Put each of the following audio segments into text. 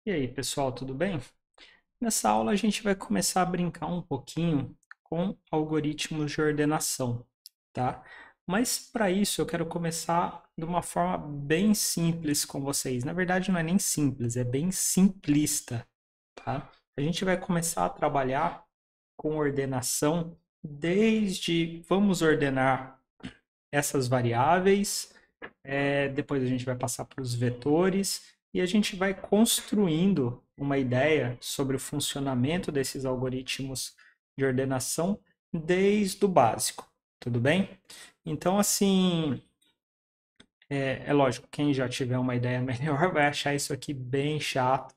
E aí, pessoal, tudo bem? Nessa aula a gente vai começar a brincar um pouquinho com algoritmos de ordenação, tá? Mas para isso eu quero começar de uma forma bem simples com vocês. Na verdade, não é nem simples, é bem simplista, tá? A gente vai começar a trabalhar com ordenação desde vamos ordenar essas variáveis, depois a gente vai passar para os vetores e a gente vai construindo uma ideia sobre o funcionamento desses algoritmos de ordenação desde o básico, tudo bem? Então, assim, é lógico, quem já tiver uma ideia melhor vai achar isso aqui bem chato,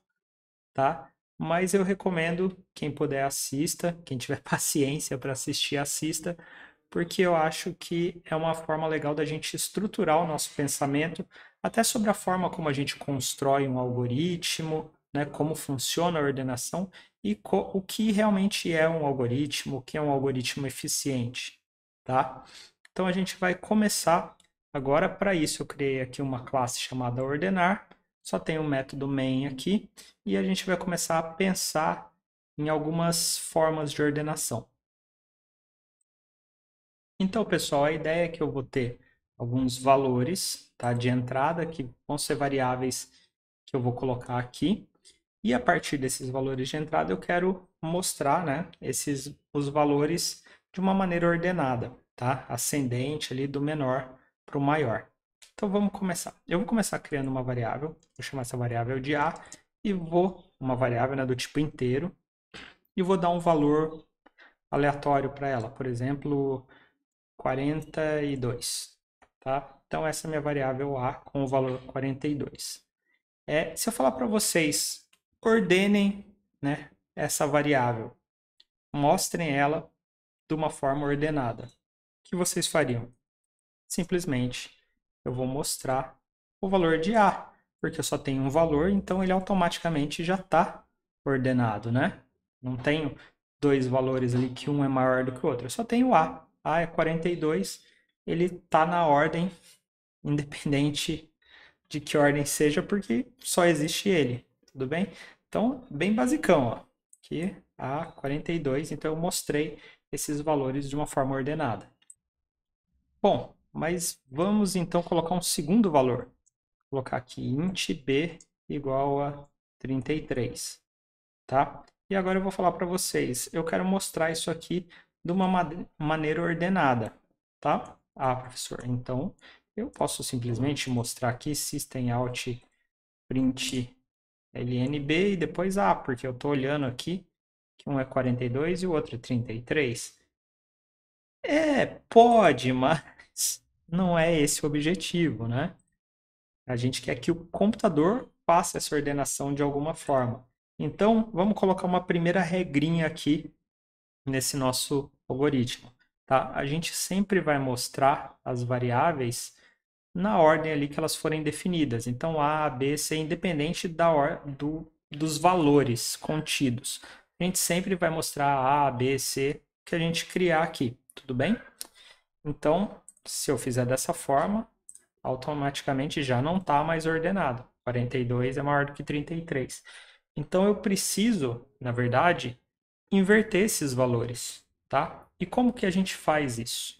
tá? Mas eu recomendo, quem puder assista, quem tiver paciência para assistir, assista, porque eu acho que é uma forma legal da gente estruturar o nosso pensamento, até sobre a forma como a gente constrói um algoritmo, né, como funciona a ordenação e o que realmente é um algoritmo, o que é um algoritmo eficiente, tá? Então a gente vai começar agora. Para isso eu criei aqui uma classe chamada ordenar, só tem o método main aqui e a gente vai começar a pensar em algumas formas de ordenação. Então, pessoal, a ideia é que eu vou ter alguns valores, tá, de entrada que vão ser variáveis que eu vou colocar aqui. E a partir desses valores de entrada eu quero mostrar, né, os valores de uma maneira ordenada, tá? Ascendente ali do menor para o maior. Então vamos começar. Eu vou começar criando uma variável, vou chamar essa variável de A e uma variável, né, do tipo inteiro, e vou dar um valor aleatório para ela, por exemplo, 42, tá? Então essa é a minha variável A com o valor 42. Se eu falar para vocês, ordenem, né, essa variável, mostrem ela de uma forma ordenada. O que vocês fariam? Simplesmente eu vou mostrar o valor de A, porque eu só tenho um valor, então ele automaticamente já está ordenado, né? Não tenho dois valores ali que um é maior do que o outro, eu só tenho A. A é 42, ele está na ordem, independente de que ordem seja, porque só existe ele, tudo bem? Então, bem basicão, ó. Aqui, A 42, então eu mostrei esses valores de uma forma ordenada. Bom, mas vamos então colocar um segundo valor. Vou colocar aqui int b igual a 33, tá? E agora eu vou falar para vocês, eu quero mostrar isso aqui de uma maneira ordenada, tá? Ah, professor, então eu posso simplesmente mostrar aqui system out print lnb e depois A, porque eu estou olhando aqui que um é 42 e o outro é 33. Pode, mas não é esse o objetivo, né? A gente quer que o computador faça essa ordenação de alguma forma. Então, vamos colocar uma primeira regrinha aqui nesse nosso algoritmo, tá? A gente sempre vai mostrar as variáveis na ordem ali que elas forem definidas. Então, A, B, C, independente dos valores contidos. A gente sempre vai mostrar A, B, C que a gente criar aqui, tudo bem? Então, se eu fizer dessa forma, automaticamente já não está mais ordenado. 42 é maior do que 33. Então, eu preciso, na verdade, inverter esses valores, tá? E como que a gente faz isso?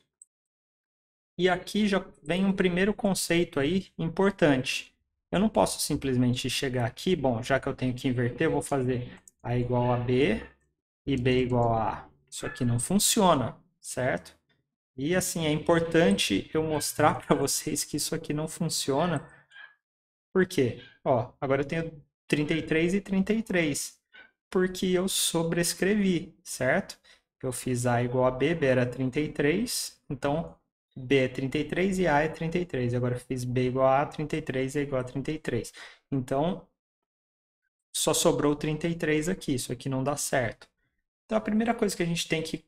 E aqui já vem um primeiro conceito aí importante. Eu não posso simplesmente chegar aqui, bom, já que eu tenho que inverter, eu vou fazer A igual a B e B igual a A. Isso aqui não funciona, certo? E assim, é importante eu mostrar para vocês que isso aqui não funciona. Por quê? Ó, agora eu tenho 33 e 33, porque eu sobrescrevi, certo? Eu fiz A igual a B, B era 33, então B é 33 e A é 33. Agora eu fiz B igual a 33 é igual a 33. Então, só sobrou 33 aqui, isso aqui não dá certo. Então, a primeira coisa que a gente tem que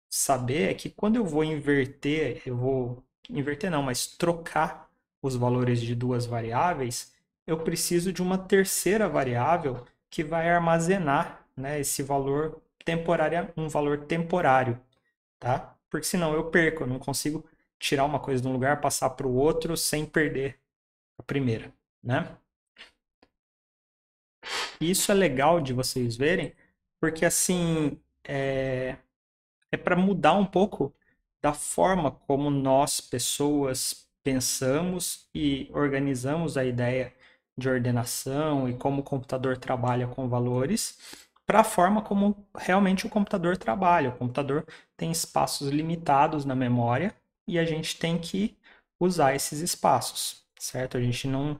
saber é que quando eu vou inverter, eu vou inverter não, mas trocar os valores de duas variáveis, eu preciso de uma terceira variável que vai armazenar, né, esse valor temporário, um valor temporário, tá? Porque senão eu perco, eu não consigo tirar uma coisa de um lugar, passar para o outro sem perder a primeira, né? E isso é legal de vocês verem, porque assim é para mudar um pouco da forma como nós, pessoas, pensamos e organizamos a ideia de ordenação e como o computador trabalha com valores, para a forma como realmente o computador trabalha. O computador tem espaços limitados na memória e a gente tem que usar esses espaços, certo? A gente não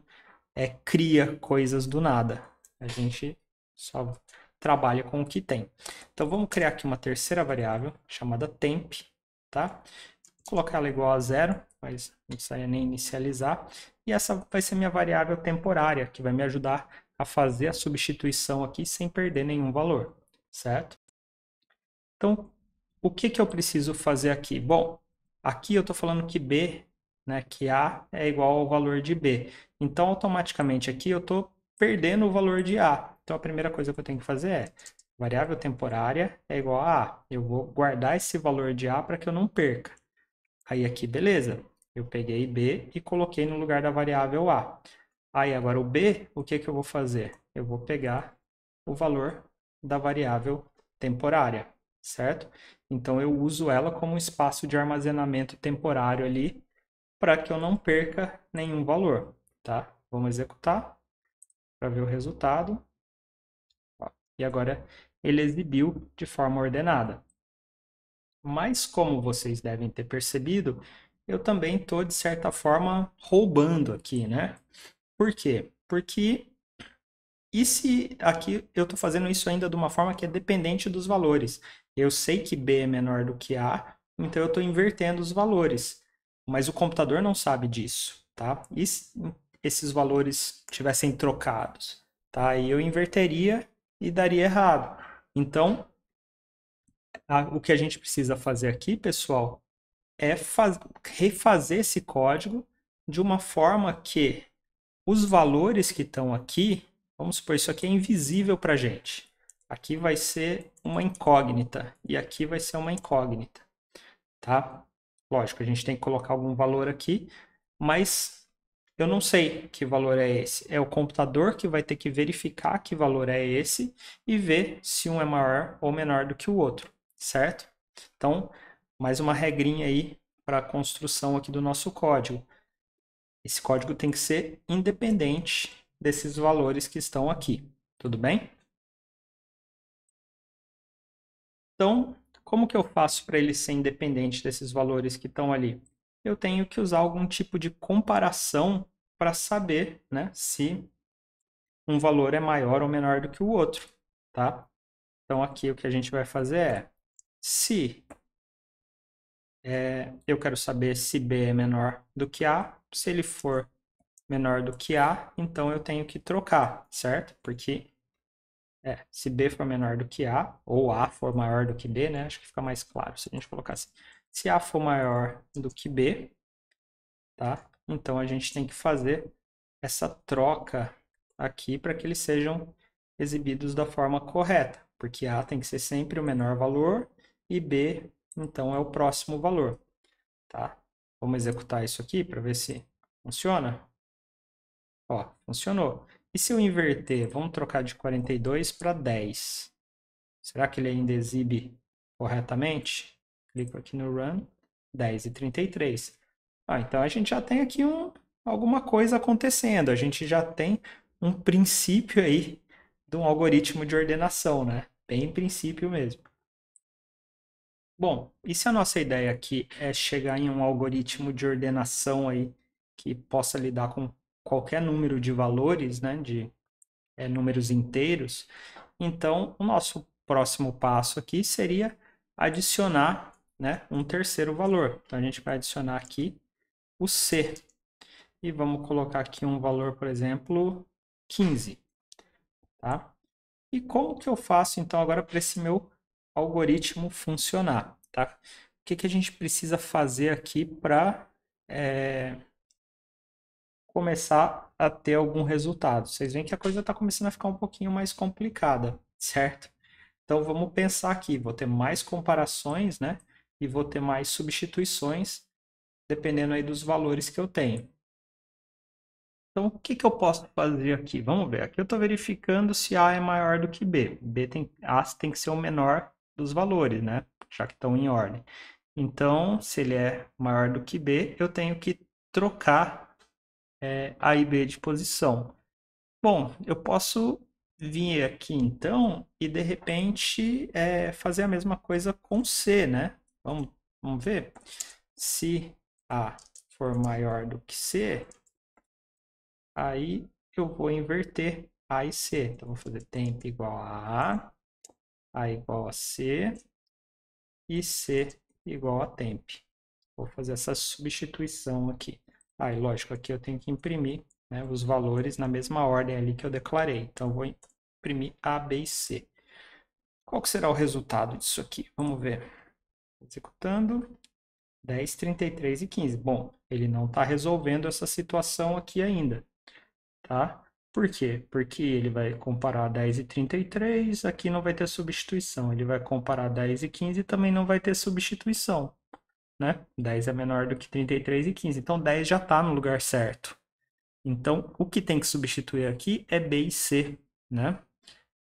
cria coisas do nada. A gente só trabalha com o que tem. Então vamos criar aqui uma terceira variável chamada temp, tá? Vou colocar ela igual a zero, mas não precisa nem inicializar. E essa vai ser minha variável temporária, que vai me ajudar a fazer a substituição aqui sem perder nenhum valor, certo? Então, o que que eu preciso fazer aqui? Bom, aqui eu estou falando que B, né, que A é igual ao valor de B. Então, automaticamente aqui eu estou perdendo o valor de A. Então, a primeira coisa que eu tenho que fazer é variável temporária é igual a A. Eu vou guardar esse valor de A para que eu não perca. Aí aqui, beleza. Eu peguei B e coloquei no lugar da variável A. Aí agora o B, o que que eu vou fazer? Eu vou pegar o valor da variável temporária, certo? Então eu uso ela como um espaço de armazenamento temporário ali para que eu não perca nenhum valor, tá? Vamos executar para ver o resultado. E agora ele exibiu de forma ordenada. Mas como vocês devem ter percebido, eu também estou, de certa forma, roubando aqui, né? Por quê? Porque e se aqui eu estou fazendo isso ainda de uma forma que é dependente dos valores? Eu sei que B é menor do que A, então eu estou invertendo os valores. Mas o computador não sabe disso, tá? E se esses valores tivessem trocados, tá? Aí eu inverteria e daria errado. Então, o que a gente precisa fazer aqui, pessoal, é refazer esse código de uma forma que os valores que estão aqui, vamos supor, isso aqui é invisível para a gente. Aqui vai ser uma incógnita e aqui vai ser uma incógnita, tá? Lógico, a gente tem que colocar algum valor aqui, mas eu não sei que valor é esse. É o computador que vai ter que verificar que valor é esse e ver se um é maior ou menor do que o outro, certo? Então, mais uma regrinha aí para a construção aqui do nosso código. Esse código tem que ser independente desses valores que estão aqui, tudo bem? Então, como que eu faço para ele ser independente desses valores que estão ali? Eu tenho que usar algum tipo de comparação para saber, né, se um valor é maior ou menor do que o outro, tá? Então aqui o que a gente vai fazer é, se eu quero saber se B é menor do que A, se ele for menor do que A, então eu tenho que trocar, certo? Porque se B for menor do que A, ou A for maior do que B, né? Acho que fica mais claro se a gente colocar assim. Se A for maior do que B, tá? Então a gente tem que fazer essa troca aqui para que eles sejam exibidos da forma correta, porque A tem que ser sempre o menor valor e B, então, é o próximo valor, tá? Vamos executar isso aqui para ver se funciona. Ó, funcionou. E se eu inverter, vamos trocar de 42 para 10. Será que ele ainda exibe corretamente? Clico aqui no Run, 10 e 33. Então a gente já tem aqui alguma coisa acontecendo. A gente já tem um princípio aí de um algoritmo de ordenação, né? Bem princípio mesmo. Bom, e se a nossa ideia aqui é chegar em um algoritmo de ordenação aí que possa lidar com qualquer número de valores, né, de números inteiros, então o nosso próximo passo aqui seria adicionar, né, um terceiro valor. Então a gente vai adicionar aqui o C e vamos colocar aqui um valor, por exemplo, 15, tá? E como que eu faço então agora para esse meu algoritmo funcionar, tá? O que que a gente precisa fazer aqui para começar a ter algum resultado? Vocês veem que a coisa está começando a ficar um pouquinho mais complicada, certo? Então vamos pensar aqui, vou ter mais comparações, né? E vou ter mais substituições, dependendo aí dos valores que eu tenho. Então, o que eu posso fazer aqui? Vamos ver. Aqui eu estou verificando se A é maior do que B. A tem que ser o menor dos valores, né? Já que estão em ordem. Então, se ele é maior do que B, eu tenho que trocar A e B de posição. Bom, eu posso vir aqui então e de repente fazer a mesma coisa com C, né? Vamos ver? Se A for maior do que C, aí eu vou inverter A e C. Então, vou fazer tempo igual a A igual a C e C igual a temp. Vou fazer essa substituição aqui. E lógico, aqui eu tenho que imprimir, né, os valores na mesma ordem ali que eu declarei. Então, eu vou imprimir A, B e C. Qual que será o resultado disso aqui? Vamos ver. Executando. 10, 33 e 15. Bom, ele não está resolvendo essa situação aqui ainda, tá? Por quê? Porque ele vai comparar 10 e 33, aqui não vai ter substituição. Ele vai comparar 10 e 15 e também não vai ter substituição, né? 10 é menor do que 33 e 15. Então, 10 já está no lugar certo. Então, o que tem que substituir aqui é B e C, né?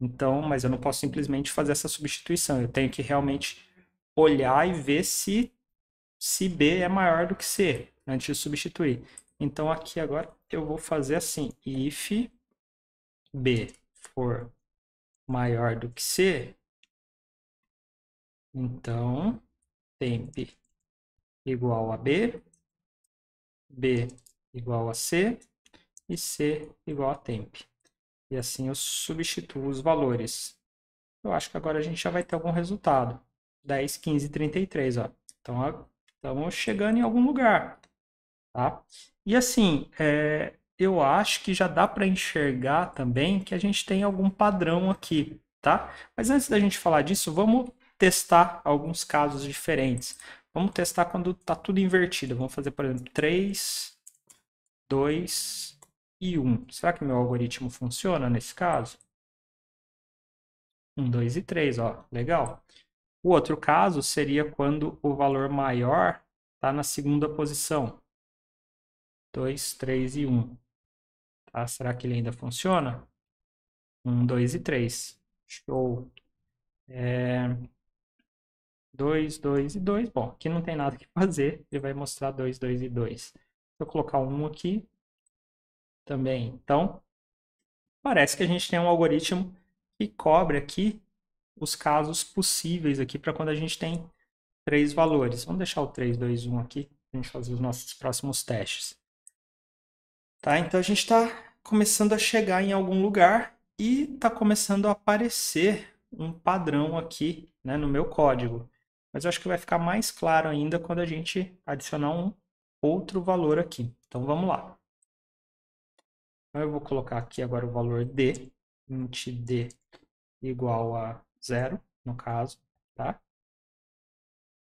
Então, mas eu não posso simplesmente fazer essa substituição. Eu tenho que realmente olhar e ver se B é maior do que C, antes de substituir. Então, aqui agora eu vou fazer assim, if B for maior do que C, então temp igual a B, B igual a C e C igual a temp. E assim eu substituo os valores. Eu acho que agora a gente já vai ter algum resultado. 10, 15 e 33, ó. Então, ó, estamos chegando em algum lugar, tá? E assim, eu acho que já dá para enxergar também que a gente tem algum padrão aqui, tá? Mas antes da gente falar disso, vamos testar alguns casos diferentes. Vamos testar quando está tudo invertido. Vamos fazer, por exemplo, 3, 2 e 1. Será que meu algoritmo funciona nesse caso? 1, 2 e 3, ó, legal. O outro caso seria quando o valor maior está na segunda posição. 2, 3 e 1. Tá? Será que ele ainda funciona? 1, 2 e 3. Show. 2, 2 e 2. Bom, aqui não tem nada que fazer. Ele vai mostrar 2, 2 e 2. Se eu colocar 1 aqui também. Então, parece que a gente tem um algoritmo que cobre aqui os casos possíveis aqui para quando a gente tem três valores. Vamos deixar o 3, 2, 1 aqui para a gente fazer os nossos próximos testes. Tá? Então a gente está começando a chegar em algum lugar e está começando a aparecer um padrão aqui, né, no meu código. Mas eu acho que vai ficar mais claro ainda quando a gente adicionar um outro valor aqui. Então vamos lá. Então eu vou colocar aqui agora o valor d, int d igual a 0, no caso, tá?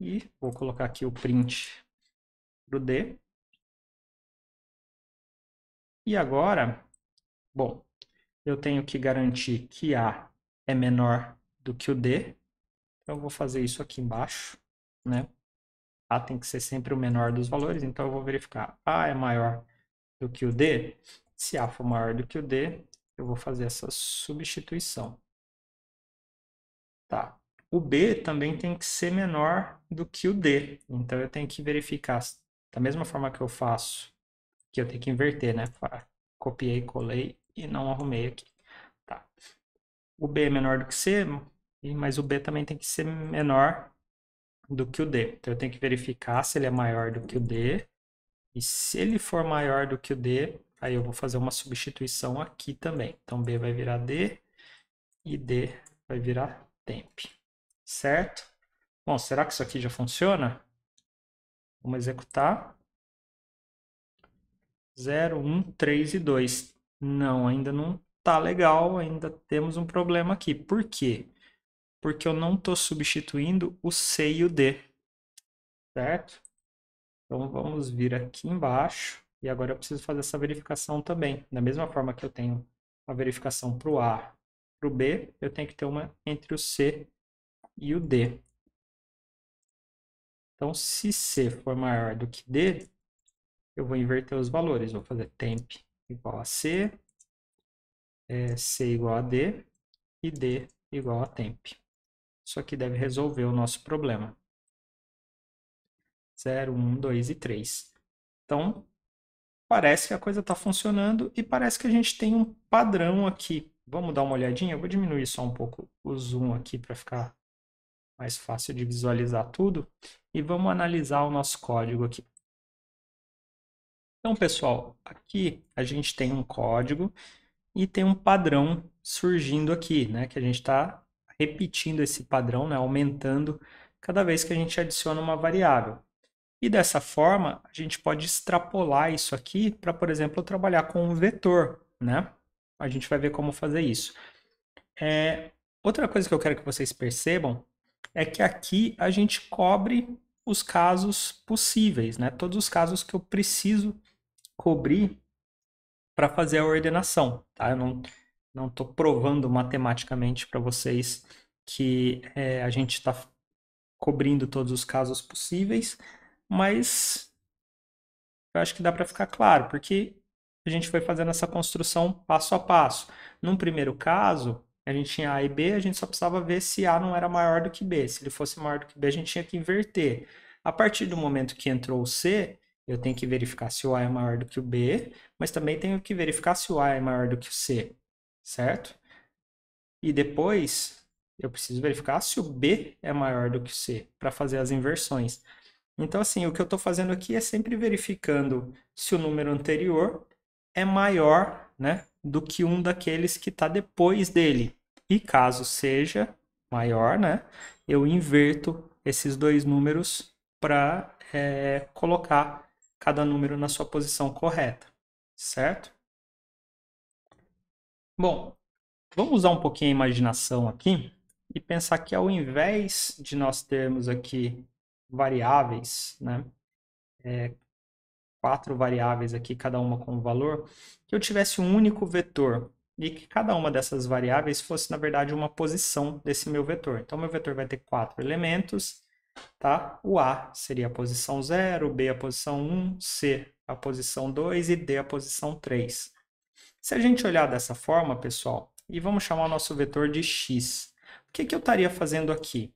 E vou colocar aqui o print do d. E agora, bom, eu tenho que garantir que A é menor do que o D. Então, eu vou fazer isso aqui embaixo, né? A tem que ser sempre o menor dos valores, então eu vou verificar A é maior do que o D. Se A for maior do que o D, eu vou fazer essa substituição. Tá. O B também tem que ser menor do que o D. Então, eu tenho que verificar da mesma forma que eu faço, que eu tenho que inverter, né? Copiei, colei e não arrumei aqui. Tá. O B é menor do que C, mas o B também tem que ser menor do que o D. Então eu tenho que verificar se ele é maior do que o D. E se ele for maior do que o D, aí eu vou fazer uma substituição aqui também. Então B vai virar D e D vai virar temp. Certo? Bom, será que isso aqui já funciona? Vamos executar. 0, 1, 3 e 2. Não, ainda não tá legal, ainda temos um problema aqui. Por quê? Porque eu não estou substituindo o C e o D, certo? Então vamos vir aqui embaixo e agora eu preciso fazer essa verificação também. Da mesma forma que eu tenho uma verificação para o A, para o B, eu tenho que ter uma entre o C e o D. Então, se C for maior do que D, eu vou inverter os valores. Vou fazer temp igual a C, C igual a D e D igual a temp. Isso aqui deve resolver o nosso problema. 0, 1, 2 e 3. Então, parece que a coisa está funcionando e parece que a gente tem um padrão aqui. Vamos dar uma olhadinha? Eu vou diminuir só um pouco o zoom aqui para ficar mais fácil de visualizar tudo. E vamos analisar o nosso código aqui. Então, pessoal, aqui a gente tem um código e tem um padrão surgindo aqui, né? Que a gente está repetindo esse padrão, né? Aumentando cada vez que a gente adiciona uma variável. E dessa forma, a gente pode extrapolar isso aqui para, por exemplo, trabalhar com um vetor, né? A gente vai ver como fazer isso. Outra coisa que eu quero que vocês percebam é que aqui a gente cobre os casos possíveis, né? Todos os casos que eu preciso cobrir para fazer a ordenação, tá? Eu não estou provando matematicamente para vocês que a gente está cobrindo todos os casos possíveis, mas eu acho que dá para ficar claro, porque a gente foi fazendo essa construção passo a passo. Num primeiro caso, a gente tinha A e B, a gente só precisava ver se A não era maior do que B. Se ele fosse maior do que B, a gente tinha que inverter. A partir do momento que entrou o C, eu tenho que verificar se o A é maior do que o B, mas também tenho que verificar se o A é maior do que o C, certo? E depois, eu preciso verificar se o B é maior do que o C, para fazer as inversões. Então, assim, o que eu estou fazendo aqui é sempre verificando se o número anterior é maior, né, do que um daqueles que está depois dele. E caso seja maior, né, eu inverto esses dois números para colocar cada número na sua posição correta, certo? Bom, vamos usar um pouquinho a imaginação aqui e pensar que ao invés de nós termos aqui variáveis, né, 4 variáveis aqui, cada uma com um valor, que eu tivesse um único vetor e que cada uma dessas variáveis fosse, na verdade, uma posição desse meu vetor. Então, meu vetor vai ter 4 elementos, tá? O A seria a posição 0, B a posição 1, C a posição 2 e D a posição 3. Se a gente olhar dessa forma, pessoal, e vamos chamar o nosso vetor de x, o que eu estaria fazendo aqui?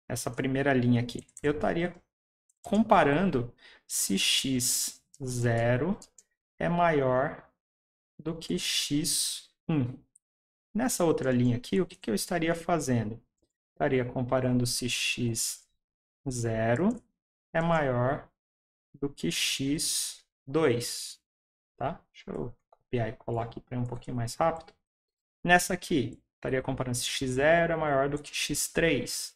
Essa primeira linha aqui. Eu estaria comparando se x0 é maior do que x1. Nessa outra linha aqui, o que eu estaria fazendo? Estaria comparando se x0 é maior do que x2. Tá? Deixa eu copiar e colar aqui para ir um pouquinho mais rápido. Nessa aqui, estaria comparando se x0 é maior do que x3.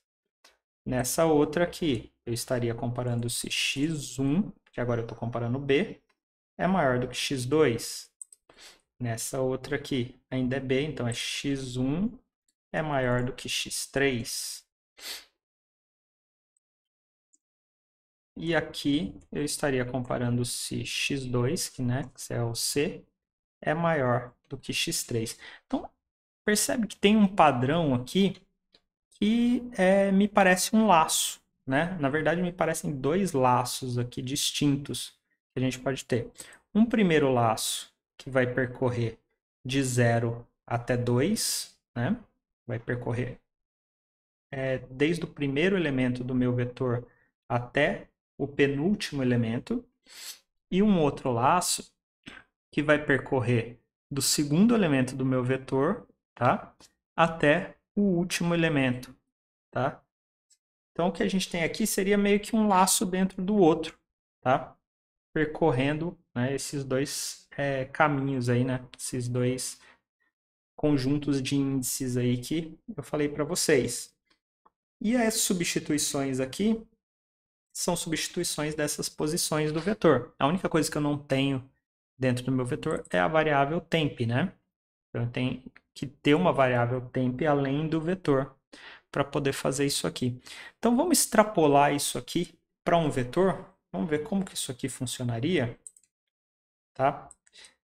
Nessa outra aqui, eu estaria comparando se x1, que agora eu estou comparando B, é maior do que x2. Nessa outra aqui, ainda é B, então é x1 é maior do que x3. E aqui eu estaria comparando se x2, que é o C, é maior do que x3. Então, percebe que tem um padrão aqui que me parece um laço, né? Na verdade, me parecem dois laços aqui distintos que a gente pode ter. Um primeiro laço que vai percorrer de 0 até 2, né? Vai percorrer desde o primeiro elemento do meu vetor até o penúltimo elemento. E um outro laço que vai percorrer do segundo elemento do meu vetor, tá? Até o último elemento, tá? Então, o que a gente tem aqui seria meio que um laço dentro do outro, tá? Percorrendo, né, esses dois caminhos aí, né? Esses dois conjuntos de índices aí que eu falei para vocês. E as substituições aqui são substituições dessas posições do vetor. A única coisa que eu não tenho dentro do meu vetor é a variável temp, né? Então, eu tenho que ter uma variável temp além do vetor para poder fazer isso aqui. Então, vamos extrapolar isso aqui para um vetor. Vamos ver como que isso aqui funcionaria, tá?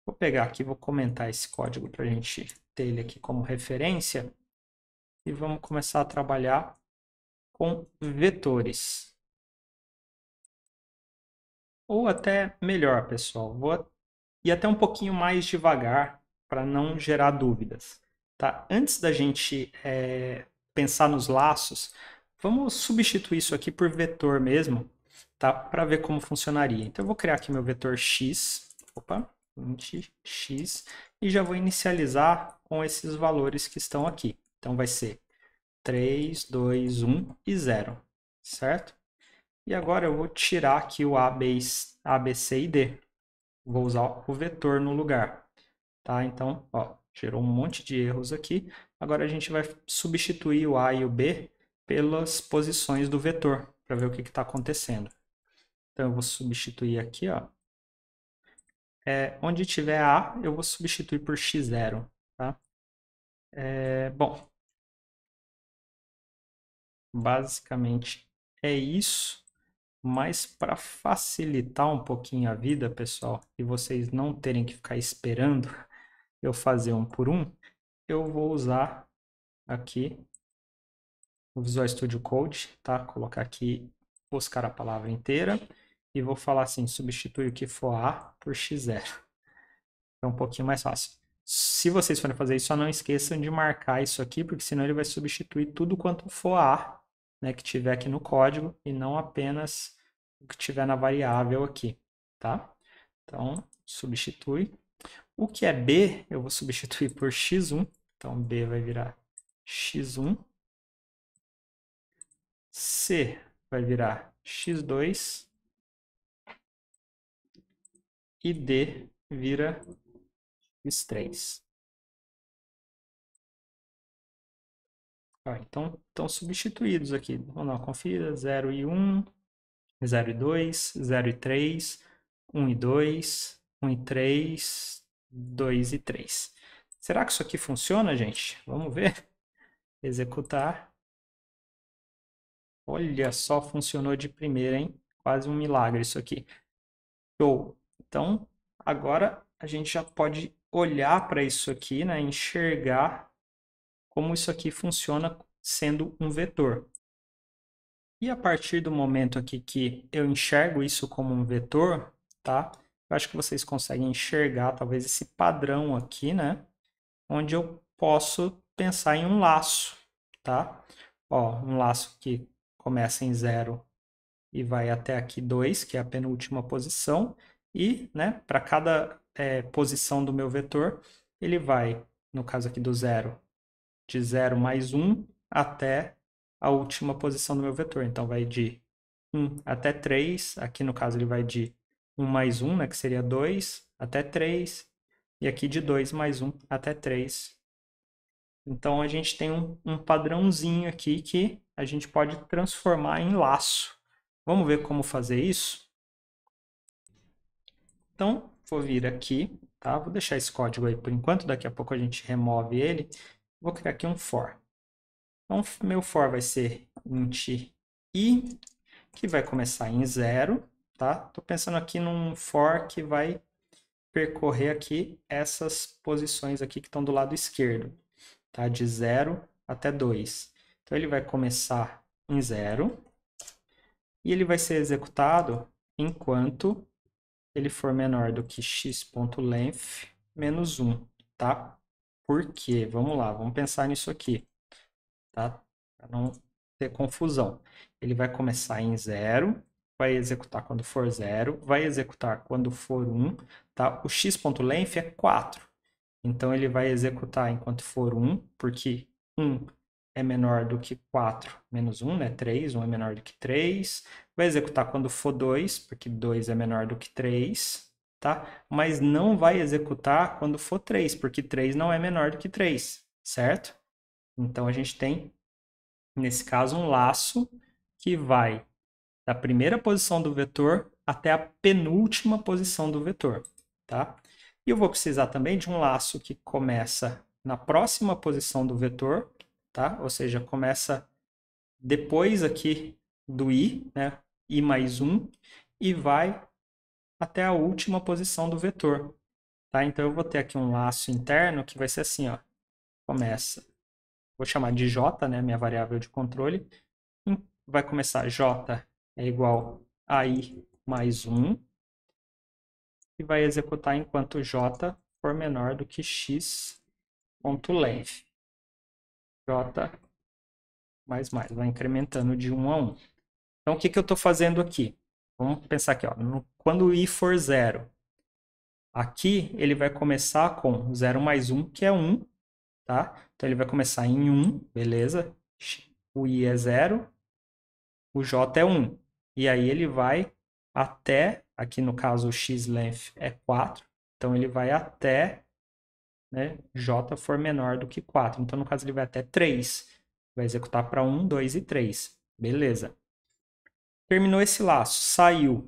Vou pegar aqui, vou comentar esse código para a gente ter ele aqui como referência. E vamos começar a trabalhar com vetores. Ou até melhor, pessoal, vou ir até um pouquinho mais devagar para não gerar dúvidas. Tá? Antes da gente pensar nos laços, vamos substituir isso aqui por vetor mesmo, tá? Para ver como funcionaria. Então eu vou criar aqui meu vetor x, opa, 20x, e já vou inicializar com esses valores que estão aqui. Então vai ser 3, 2, 1 e 0, certo? E agora eu vou tirar aqui o A, B, C e D. Vou usar o vetor no lugar. Tá? Então, ó, gerou um monte de erros aqui. Agora a gente vai substituir o A e o B pelas posições do vetor, para ver o que está acontecendo. Então eu vou substituir aqui, ó. Onde tiver A, eu vou substituir por x0. Tá? Bom, basicamente é isso. Mas para facilitar um pouquinho a vida, pessoal, e vocês não terem que ficar esperando eu fazer um por um, eu vou usar aqui o Visual Studio Code, tá? Colocar aqui, buscar a palavra inteira e vou falar assim, substitui o que for A por x0. É um pouquinho mais fácil. Se vocês forem fazer isso, só não esqueçam de marcar isso aqui, porque senão ele vai substituir tudo quanto for A, né, que tiver aqui no código e não apenas o que tiver na variável aqui, tá? Então, substitui. O que é B, eu vou substituir por x1. Então, B vai virar x1. C vai virar x2. E D vira x3. Então, estão substituídos aqui. Vamos lá, confira 0 e 1, 0 e 2, 0 e 3, 1 e 2, 1 e 3, 2 e 3. Será que isso aqui funciona, gente? Vamos ver. Executar. Olha só, funcionou de primeira, hein? Quase um milagre isso aqui. Show. Então, agora a gente já pode olhar para isso aqui, né? Enxergar como isso aqui funciona sendo um vetor. E a partir do momento aqui que eu enxergo isso como um vetor, tá? Eu acho que vocês conseguem enxergar talvez esse padrão aqui, né? Onde eu posso pensar em um laço, tá? Ó, um laço que começa em 0 e vai até aqui 2, que é a penúltima posição. E, né, para cada posição do meu vetor, ele vai, no caso aqui do 0, de 0 mais 1 até a última posição do meu vetor. Então, vai de 1 até 3. Aqui, no caso, ele vai de 1 mais 1, né, que seria 2, até 3. E aqui de 2 mais 1 até 3. Então, a gente tem um padrãozinho aqui que a gente pode transformar em laço. Vamos ver como fazer isso? Então, vou vir aqui, tá? Vou deixar esse código aí por enquanto, daqui a pouco a gente remove ele. Vou criar aqui um for. Então, meu for vai ser int i, que vai começar em 0, tá? Estou pensando aqui num for que vai percorrer aqui essas posições aqui que estão do lado esquerdo, tá? De 0 até 2. Então, ele vai começar em 0 e ele vai ser executado enquanto ele for menor do que x.length menos 1, tá? Por quê? Vamos lá, vamos pensar nisso aqui, tá? Para não ter confusão. Ele vai começar em 0, vai executar quando for 0, vai executar quando for 1, tá? O x.length é 4. Então ele vai executar enquanto for 1, porque 1 é menor do que 4 menos 1, né? 3, 1 é menor do que 3. Vai executar quando for 2, porque 2 é menor do que 3, tá? Mas não vai executar quando for 3, porque 3 não é menor do que 3, certo? Então a gente tem, nesse caso, um laço que vai da primeira posição do vetor até a penúltima posição do vetor, tá? E eu vou precisar também de um laço que começa na próxima posição do vetor, tá? Ou seja, começa depois aqui do i, né? I mais 1, e vai até a última posição do vetor, tá? Então eu vou ter aqui um laço interno que vai ser assim, ó. Começa, vou chamar de j, né? Minha variável de controle. Vai começar j é igual a i mais 1. e vai executar enquanto j for menor do que x.length. J mais, vai incrementando de 1 a 1. Então, o que eu estou fazendo aqui? Vamos pensar aqui, ó, quando o i for 0, aqui ele vai começar com 0 mais 1, que é 1, tá? Então, ele vai começar em 1, beleza? O i é 0, o j é 1. E aí ele vai até, aqui no caso o x-length é 4, então ele vai até, né, j for menor do que 4. Então, no caso, ele vai até 3. Vai executar para 1, 2 e 3. Beleza. Terminou esse laço, saiu.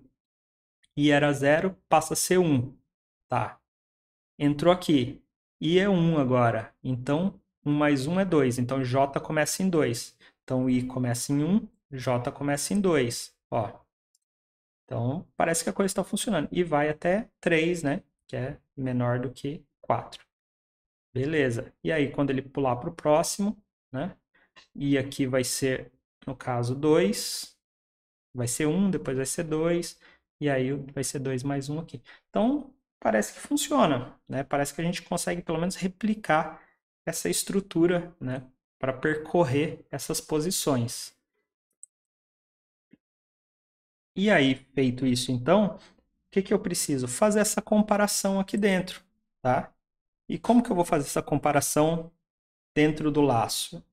I era 0, passa a ser 1. Tá. Entrou aqui. I é 1 agora. Então, 1 mais 1 é 2. Então, J começa em 2. Então, I começa em 1, J começa em 2. Ó. Então, parece que a coisa está funcionando. E vai até 3, né? Que é menor do que 4. Beleza. E aí, quando ele pular para o próximo, né? I aqui vai ser, no caso, 2. Vai ser 1, depois vai ser 2. E aí vai ser 2 mais 1 aqui. Então, parece que funciona, né? Parece que a gente consegue pelo menos replicar essa estrutura, né? Para percorrer essas posições. E aí, feito isso, então, o que eu preciso? Fazer essa comparação aqui dentro, tá? E como que eu vou fazer essa comparação dentro do laço?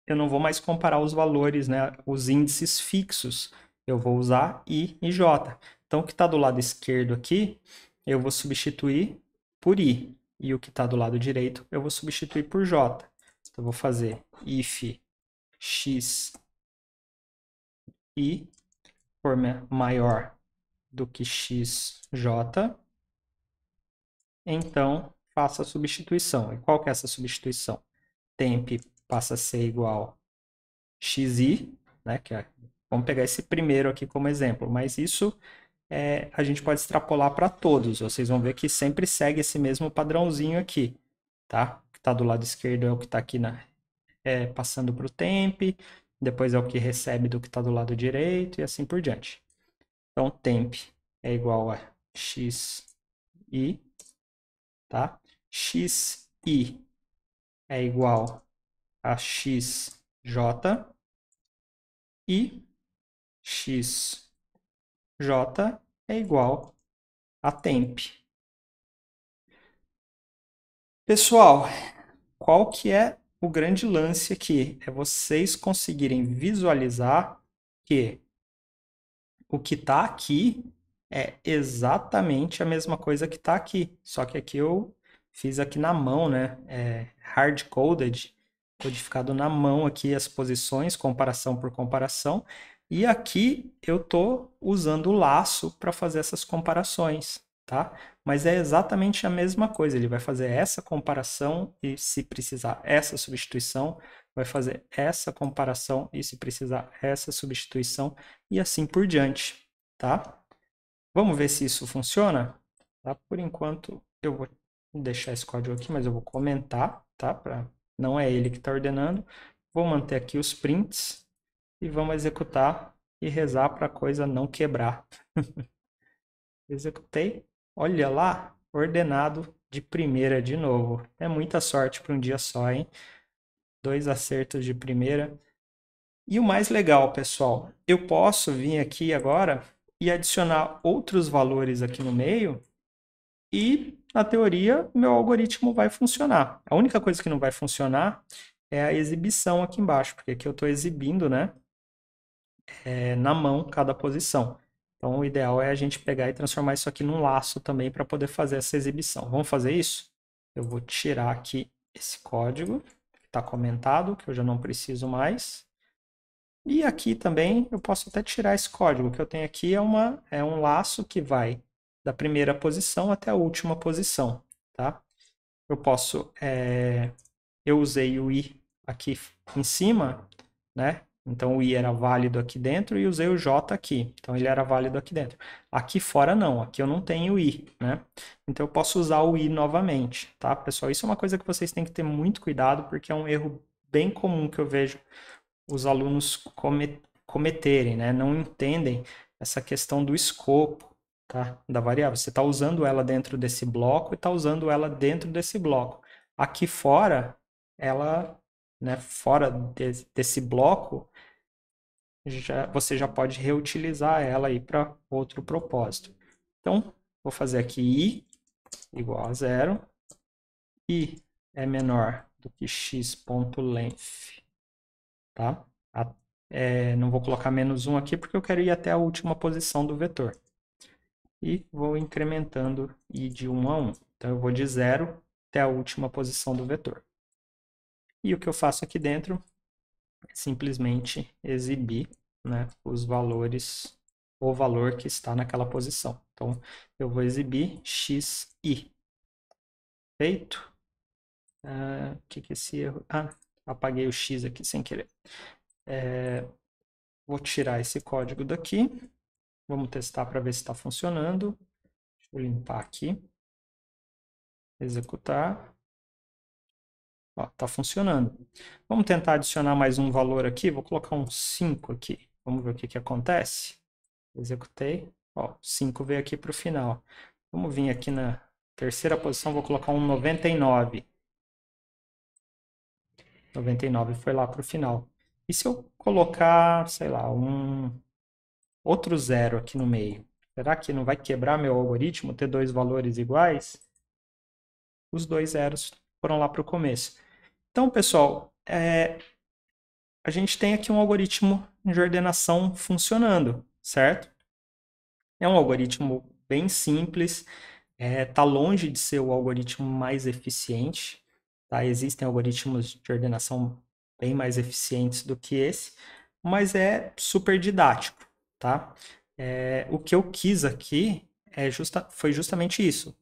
Eu não vou mais comparar os valores, né? Os índices fixos. Eu vou usar I e J. Então, o que está do lado esquerdo aqui, eu vou substituir por I. E o que está do lado direito, eu vou substituir por J. Então, eu vou fazer if x i for maior do que xj, então faça a substituição. E qual que é essa substituição? Temp passa a ser igual xi, né? Vamos pegar esse primeiro aqui como exemplo, mas isso a gente pode extrapolar para todos. Vocês vão ver que sempre segue esse mesmo padrãozinho aqui, tá? O que está do lado esquerdo é o que está aqui passando para o temp, depois é o que recebe do que está do lado direito e assim por diante. Então, temp é igual a xi, tá? Xi é igual a xj e xj é igual a temp. Pessoal, qual que é o grande lance aqui? É vocês conseguirem visualizar que o que está aqui é exatamente a mesma coisa que está aqui. Só que aqui eu fiz aqui na mão, né? Hard-coded, codificado na mão aqui as posições, comparação por comparação. E aqui eu estou usando o laço para fazer essas comparações, tá? Mas é exatamente a mesma coisa. Ele vai fazer essa comparação e, se precisar, essa substituição. Vai fazer essa comparação e, se precisar, essa substituição. E assim por diante, tá? Vamos ver se isso funciona? Tá? Por enquanto, eu vou deixar esse código aqui, mas eu vou comentar, tá? Não é ele que está ordenando. Vou manter aqui os prints e vamos executar e rezar para a coisa não quebrar. Executei. Olha lá, ordenado de primeira de novo. É muita sorte para um dia só, hein? 2 acertos de primeira. E o mais legal, pessoal, eu posso vir aqui agora e adicionar outros valores aqui no meio e, na teoria, meu algoritmo vai funcionar. A única coisa que não vai funcionar é a exibição aqui embaixo, porque aqui eu estou exibindo, né, na mão cada posição. Então, o ideal é a gente pegar e transformar isso aqui num laço também para poder fazer essa exibição. Vamos fazer isso? Eu vou tirar aqui esse código que está comentado, que eu já não preciso mais. E aqui também eu posso até tirar esse código. O que eu tenho aqui é um laço que vai da primeira posição até a última posição, tá? Eu posso, eu usei o i aqui em cima, né? Então o i era válido aqui dentro e usei o j aqui. Então ele era válido aqui dentro. Aqui fora não, aqui eu não tenho i, né? Então eu posso usar o i novamente, tá, pessoal? Isso é uma coisa que vocês têm que ter muito cuidado, porque é um erro bem comum que eu vejo os alunos cometerem, né? Não entendem essa questão do escopo, tá? Da variável. Você está usando ela dentro desse bloco e está usando ela dentro desse bloco. Aqui fora, ela, né, fora desse bloco, você já pode reutilizar ela aí para outro propósito. Então, vou fazer aqui i igual a zero, i é menor do que x.length, tá? Não vou colocar menos 1 aqui porque eu quero ir até a última posição do vetor. E vou incrementando i de 1 a 1. Então, eu vou de 0 até a última posição do vetor. E o que eu faço aqui dentro é simplesmente exibir, né, os valores, o valor que está naquela posição. Então, eu vou exibir xi. Feito. O que é esse erro? Apaguei o x aqui sem querer. Vou tirar esse código daqui. Vamos testar para ver se está funcionando. Deixa eu limpar aqui. Executar. Está funcionando. Vamos tentar adicionar mais um valor aqui. Vou colocar um 5 aqui. Vamos ver o que acontece. Executei. 5 veio aqui para o final. Vamos vir aqui na terceira posição. Vou colocar um 99. 99 foi lá para o final. E se eu colocar, sei lá, um outro zero aqui no meio? Será que não vai quebrar meu algoritmo ter dois valores iguais? Os dois zeros foram lá para o começo. Então, pessoal, a gente tem aqui um algoritmo de ordenação funcionando, certo? É um algoritmo bem simples, está longe de ser o algoritmo mais eficiente, tá? Existem algoritmos de ordenação bem mais eficientes do que esse, mas é super didático, tá? O que eu quis aqui foi justamente isso.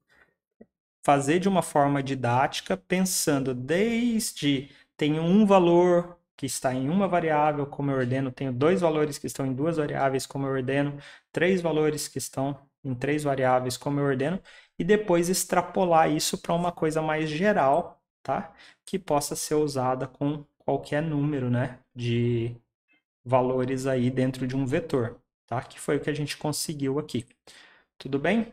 Fazer de uma forma didática, pensando desde tenho um valor que está em uma variável, como eu ordeno, tenho dois valores que estão em duas variáveis, como eu ordeno, três valores que estão em três variáveis, como eu ordeno, e depois extrapolar isso para uma coisa mais geral, tá? Que possa ser usada com qualquer número, né, de valores aí dentro de um vetor, tá? Que foi o que a gente conseguiu aqui. Tudo bem?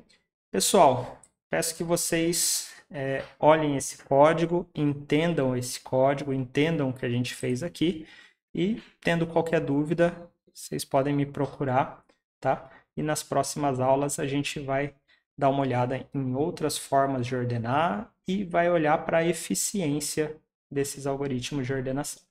Pessoal, peço que vocês olhem esse código, entendam esse código, entendam o que a gente fez aqui e, tendo qualquer dúvida, vocês podem me procurar, tá? E nas próximas aulas a gente vai dar uma olhada em outras formas de ordenar e vai olhar para a eficiência desses algoritmos de ordenação.